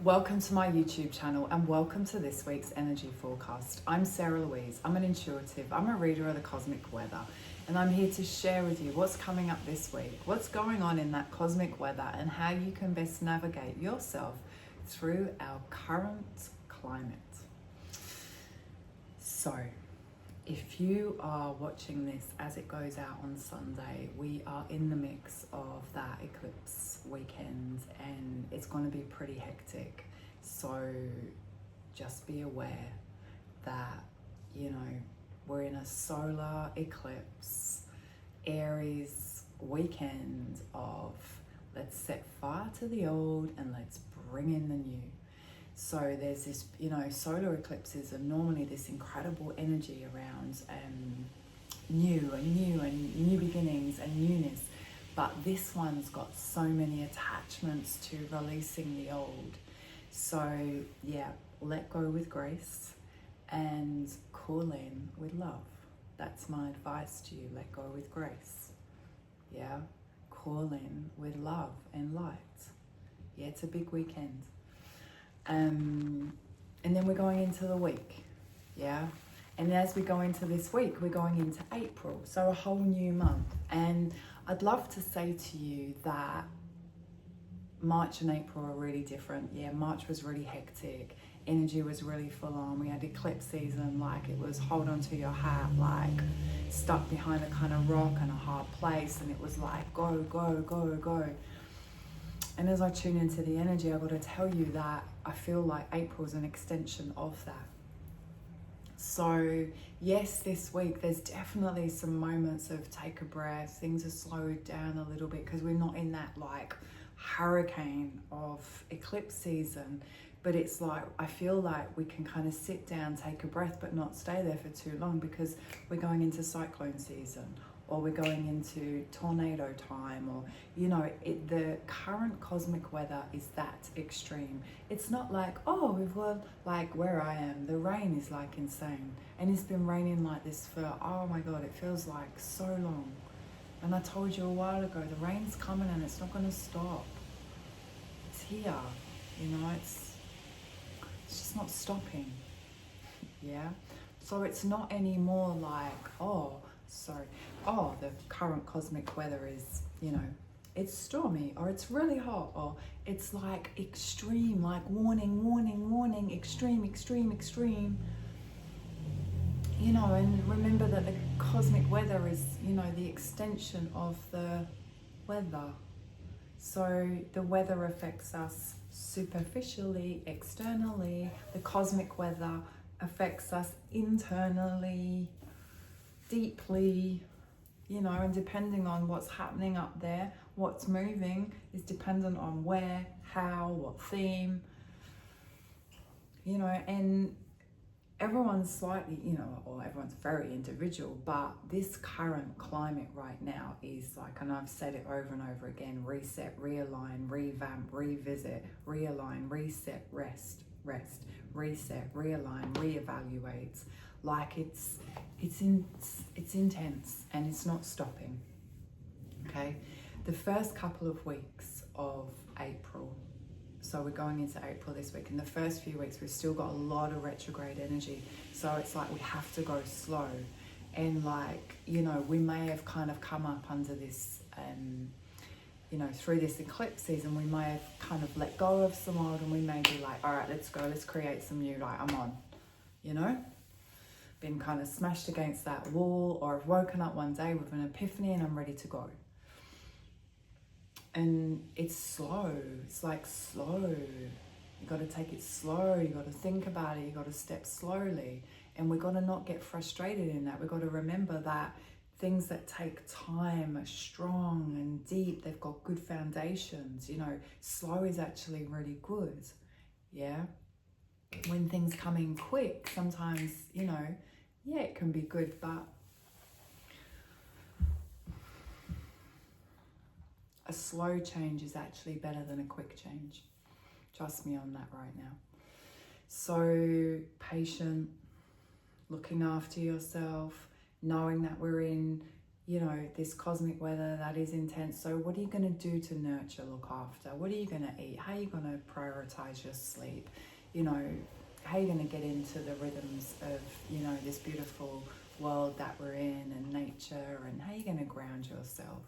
Welcome to my YouTube channel and welcome to this week's energy forecast. I'm Sarah Louise. I'm an intuitive, I'm a reader of the cosmic weather, and I'm here to share with you what's coming up this week, what's going on in that cosmic weather, and how you can best navigate yourself through our current climate. So, if you are watching this as it goes out on Sunday, we are in the mix of that eclipse weekend and it's going to be pretty hectic. So just be aware that, we're in a solar eclipse, Aries weekend of let's set fire to the old and let's bring in the new. So there's this, solar eclipses are normally this incredible energy around new and new beginnings and newness. But this one's got so many attachments to releasing the old. So yeah, let go with grace and call in with love. That's my advice to you. Let go with grace. Yeah, call in with love and light. Yeah, it's a big weekend. And then we're going into the week, yeah? And as we go into this week, we're going into April, so a whole new month. And I'd love to say to you that March and April are really different. Yeah, March was really hectic. Energy was really full on. We had eclipse season, like it was hold on to your hat, like stuck behind a kind of rock and a hard place. And it was like, go, go, go, go. And as I tune into the energy, I've got to tell you that I feel like April's an extension of that. So yes, this week there's definitely some moments of take a breath. Things are slowed down a little bit because we're not in that like hurricane of eclipse season. But it's like, I feel like we can kind of sit down, take a breath, but not stay there for too long because we're going into cyclone season, or we're going into tornado time, or, the current cosmic weather is that extreme. It's not like, oh, we've got, like where I am, the rain is like insane. And it's been raining like this for, oh my God, it feels like so long. And I told you a while ago, the rain's coming and it's not gonna stop. It's here, it's just not stopping, yeah? So it's not anymore like, the current cosmic weather is, it's stormy, or it's really hot, or it's like extreme, like warning, warning, warning, extreme, extreme, extreme. And remember that the cosmic weather is, the extension of the weather. So the weather affects us superficially, externally. The cosmic weather affects us internally, deeply, and depending on what's happening up there, what's moving is dependent on where, how, what theme, and everyone's slightly, or everyone's very individual, but this current climate right now is like, and I've said it over and over again, reset, realign, revamp, revisit, realign, reset, rest, reset, realign, reevaluate. Like it's intense and it's not stopping. Okay, the first couple of weeks of April, so we're going into April this week, and the first few weeks we've still got a lot of retrograde energy, so it's like we have to go slow. And like, we may have kind of come up under this through this eclipse season, we may have kind of let go of some old, and we may be like, all right, let's go, let's create some new, like I'm on, been kind of smashed against that wall, or I've woken up one day with an epiphany and I'm ready to go. And it's slow, it's like slow. You got to take it slow, you got to think about it, you got to step slowly. And we got to not get frustrated in that. We got to remember that things that take time are strong and deep, they've got good foundations. Slow is actually really good, yeah? When things come in quick, sometimes, it can be good, but a slow change is actually better than a quick change. Trust me on that right now. So patient, looking after yourself, knowing that we're in, this cosmic weather that is intense. So what are you going to do to nurture, look after? What are you going to eat? How are you going to prioritize your sleep? How are you going to get into the rhythms of, this beautiful world that we're in, and nature, and how are you going to ground yourself?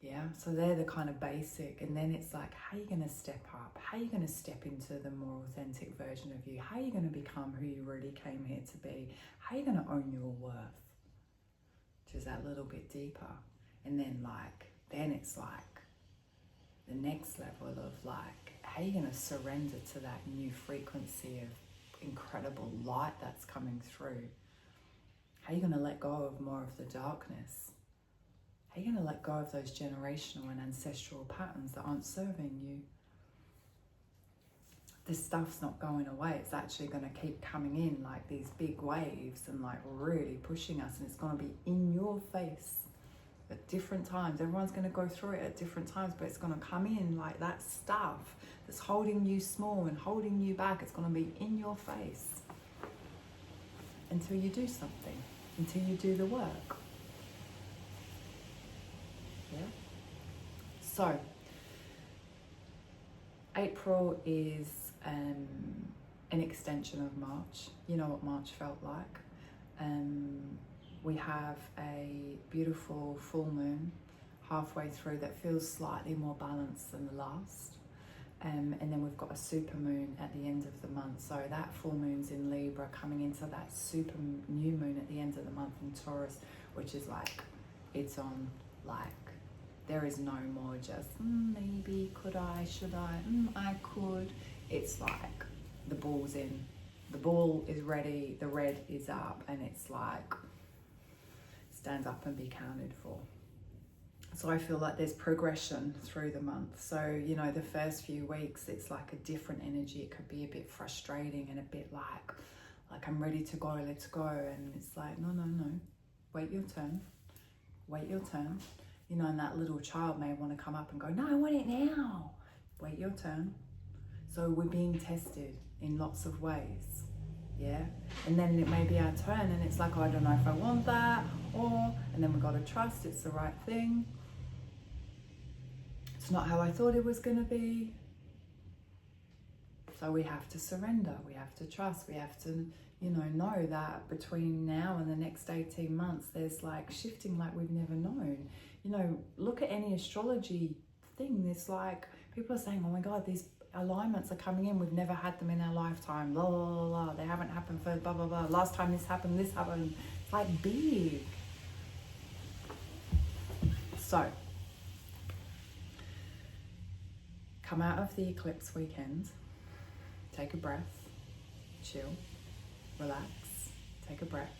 Yeah, so they're the kind of basic, and then it's like, how are you going to step up? How are you going to step into the more authentic version of you? How are you going to become who you really came here to be? How are you going to own your worth? Which is that little bit deeper. And then it's like the next level of how are you going to surrender to that new frequency of incredible light that's coming through? How are you going to let go of more of the darkness? How are you going to let go of those generational and ancestral patterns that aren't serving you? This stuff's not going away. It's actually going to keep coming in like these big waves and really pushing us, and it's going to be in your face at different times. Everyone's going to go through it at different times, but it's going to come in like that stuff that's holding you small and holding you back. It's going to be in your face until you do something, until you do the work. Yeah. So April is an extension of March. You know what March felt like. We have a beautiful full moon halfway through that feels slightly more balanced than the last. And then we've got a super moon at the end of the month. So that full moon's in Libra, coming into that super new moon at the end of the month in Taurus, which is it's on there is no more just maybe, could I, should I, I could. It's the ball's in, the ball is ready, the red is up, and it's stand up and be counted for. So I feel like there's progression through the month. So, the first few weeks, it's a different energy. It could be a bit frustrating and a bit I'm ready to go, let's go. And it's no, wait your turn. And that little child may want to come up and go, no, I want it now. Wait your turn. So we're being tested in lots of ways. Yeah. And then it may be our turn, and it's I don't know if I want that, and then we've got to trust it's the right thing. It's not how I thought it was going to be. So we have to surrender, we have to trust, we have to, know that between now and the next 18 months, there's shifting we've never known. Look at any astrology thing. There's people are saying, oh my God, these alignments are coming in. We've never had them in our lifetime. La, la, la, la. They haven't happened for blah, blah, blah. Last time this happened. It's big. So, come out of the eclipse weekend, take a breath, chill, relax, take a breath,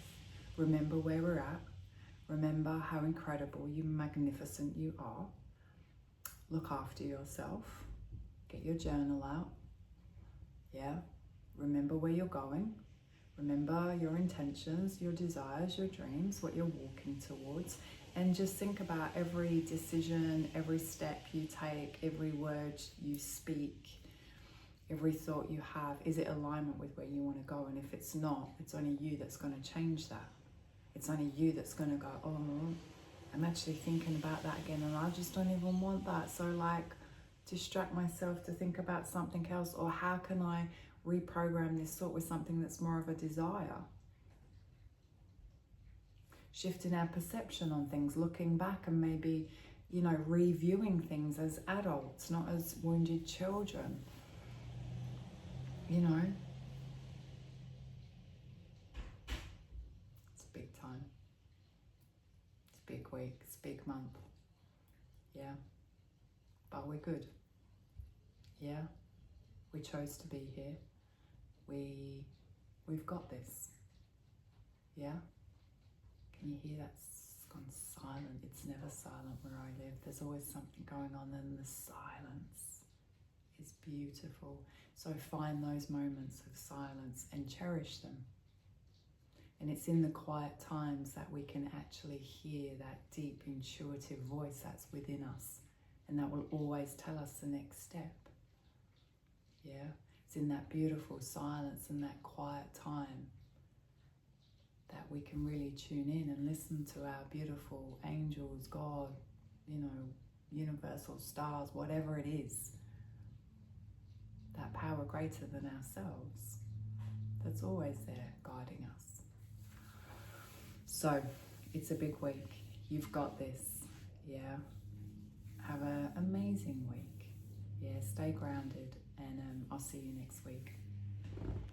remember where we're at, remember how incredible, magnificent you are, look after yourself, get your journal out, yeah, remember where you're going, remember your intentions, your desires, your dreams, what you're walking towards, and just think about every decision, every step you take, every word you speak, every thought you have. Is it alignment with where you want to go? And if it's not, it's only you that's going to change that. It's only you that's going to go, oh, I'm actually thinking about that again, and I just don't even want that. So distract myself to think about something else, or how can I reprogram this thought with something that's more of a desire? Shifting our perception on things, looking back and maybe, reviewing things as adults, not as wounded children. It's a big time. It's a big week, it's a big month. Yeah. But we're good. Yeah. We chose to be here. We've got this. Yeah. Can you hear that? It's gone silent. It's never silent where I live. There's always something going on, and the silence is beautiful. So find those moments of silence and cherish them. And it's in the quiet times that we can actually hear that deep intuitive voice that's within us, and that will always tell us the next step. Yeah, it's in that beautiful silence and that quiet time that we can really tune in and listen to our beautiful angels, God, you know, universal stars, whatever it is, that power greater than ourselves that's always there guiding us. So it's a big week. You've got this. Yeah. Have an amazing week. Yeah, stay grounded, and I'll see you next week.